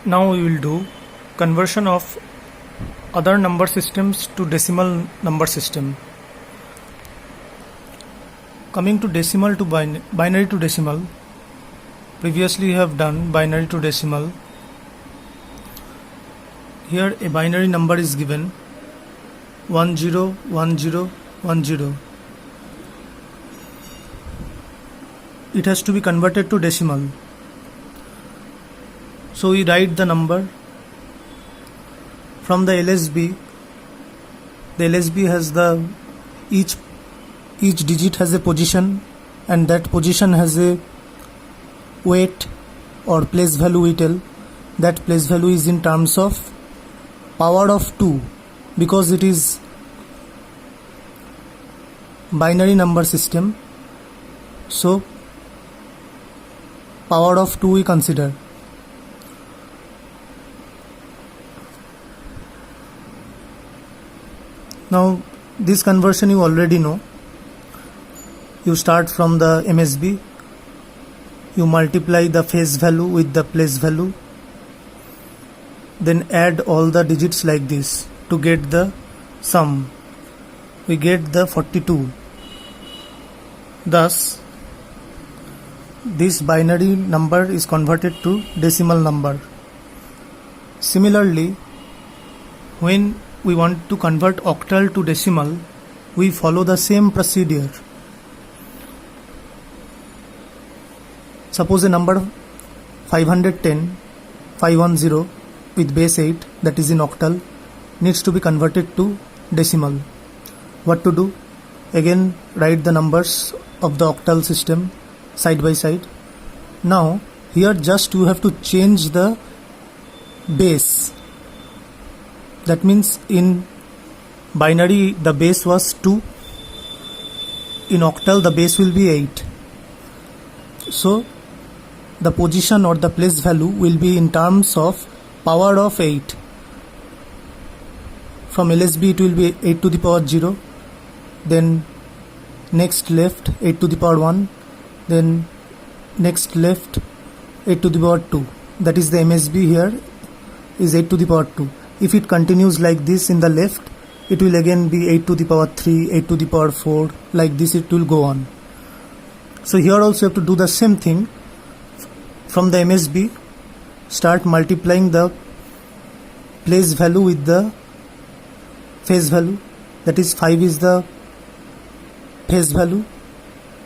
Now we will do conversion of other number systems to decimal number system. Coming to decimal to binary to decimal. Previously we have done binary to decimal. Here a binary number is given 101010. It has to be converted to decimal. So we write the number from the LSB. The LSB has each digit has a position, and that position has a weight or place value we tell. That place value is in terms of power of 2 because it is binary number system. So power of 2 we consider. Now this conversion you already know. You start from the MSB, you multiply the face value with the place value, then add all the digits like this to get the sum. We get the 42. Thus this binary number is converted to decimal number. Similarly, when we want to convert octal to decimal, we follow the same procedure. Suppose a number 510 with base 8, that is in octal, needs to be converted to decimal. What to do? Again write the numbers of the octal system side by side. Now here just you have to change the base. That means in binary the base was 2, in octal the base will be 8. So the position or the place value will be in terms of power of 8. From LSB it will be 8 to the power 0, then next left 8 to the power 1, then next left 8 to the power 2. That is the MSB here is 8 to the power 2. If it continues like this in the left, it will again be 8 to the power 3, 8 to the power 4, like this it will go on. So here also you have to do the same thing. From the MSB, start multiplying the place value with the face value. That is 5 is the face value,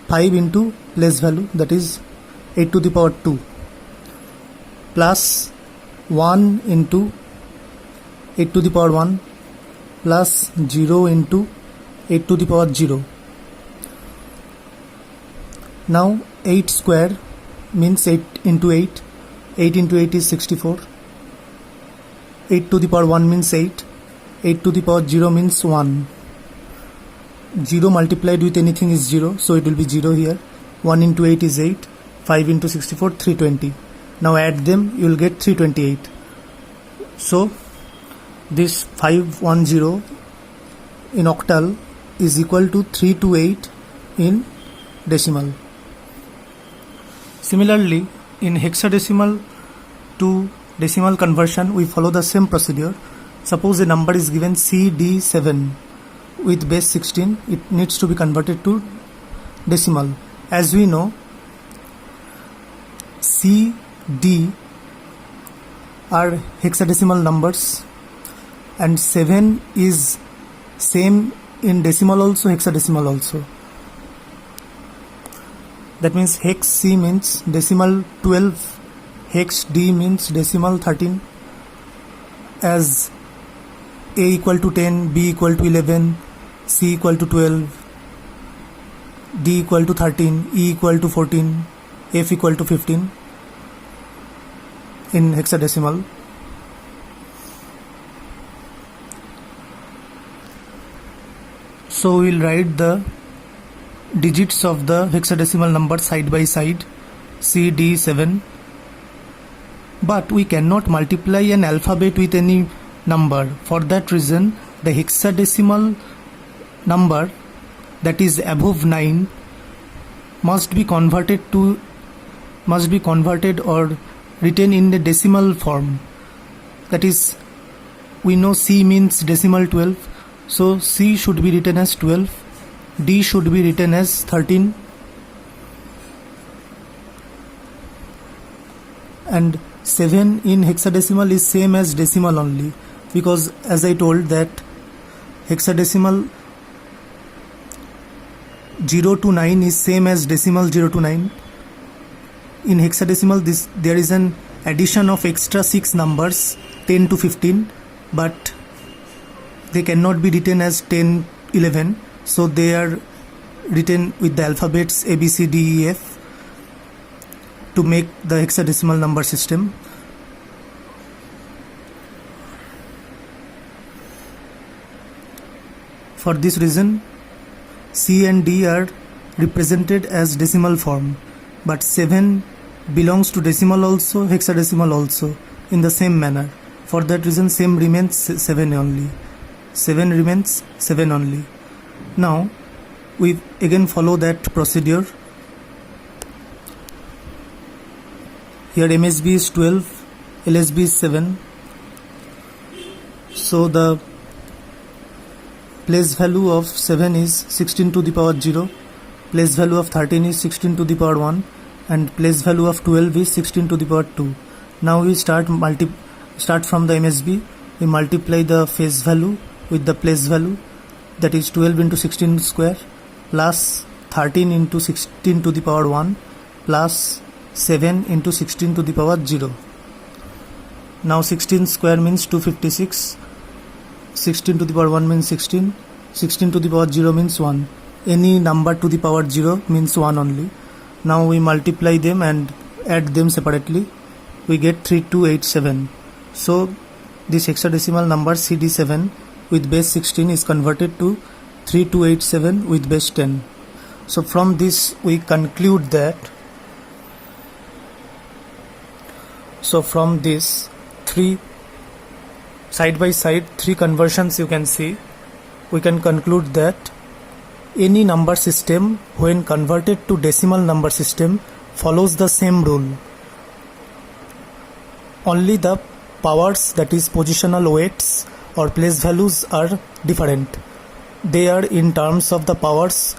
5 into place value, that is 8 to the power 2, plus 1 into 8 to the power 1, plus 0 into 8 to the power 0. Now 8 square means 8 into 8. 8 into 8 is 64. 8 to the power 1 means 8. 8 to the power 0 means 1. 0 multiplied with anything is 0, so it will be 0 here. 1 into 8 is 8. 5 into 64, 320. Now add them, you will get 328. So this 510 in octal is equal to 328 in decimal. Similarly, in hexadecimal to decimal conversion, we follow the same procedure. Suppose a number is given CD7 with base 16, it needs to be converted to decimal. As we know, C, D are hexadecimal numbers, and 7 is same in decimal also, hexadecimal also. That means hex C means decimal 12, hex D means decimal 13, as A equal to 10, B equal to 11, C equal to 12, D equal to 13, E equal to 14, F equal to 15 in hexadecimal. So we will write the digits of the hexadecimal number side by side, CD7, but we cannot multiply an alphabet with any number. For that reason, the hexadecimal number that is above 9 must be converted or written in the decimal form. That is, we know C means decimal 12, so C should be written as 12, D should be written as 13, and 7 in hexadecimal is same as decimal only, because as I told that hexadecimal 0 to 9 is same as decimal 0 to 9. In hexadecimal there is an addition of extra 6 numbers 10 to 15, but they cannot be written as 10, 11, so they are written with the alphabets A, B, C, D, E, F to make the hexadecimal number system. For this reason, C and D are represented as decimal form, but 7 belongs to decimal also, hexadecimal also, in the same manner. For that reason, same remains 7 only. 7 remains 7 only. Now, we again follow that procedure. Here MSB is 12, LSB is 7. So the place value of 7 is 16 to the power 0, place value of 13 is 16 to the power 1, and place value of 12 is 16 to the power 2. Now we start from the MSB. We multiply the face value with the place value, that is 12 into 16 square plus 13 into 16 to the power 1 plus 7 into 16 to the power 0. Now 16 square means 256, 16 to the power 1 means 16, 16 to the power 0 means 1. Any number to the power 0 means 1 only. Now we multiply them and add them separately. We get 3287. So this hexadecimal number CD7 with base 16 is converted to 3287 with base 10. So from this we conclude that, so from this three side by side 3 conversions you can see, we can conclude that any number system when converted to decimal number system follows the same rule. Only the powers, that is positional weights or place values, are different. They are in terms of the powers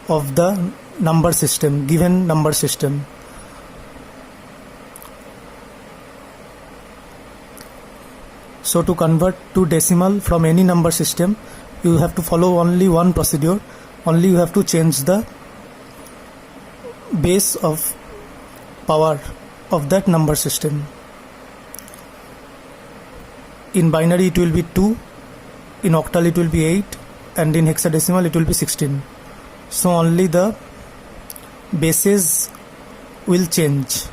of the number system, given number system. So to convert to decimal from any number system, you have to follow only one procedure. Only you have to change the base of power of that number system. In binary it will be 2, in octal it will be 8, and in hexadecimal it will be 16. So only the bases will change.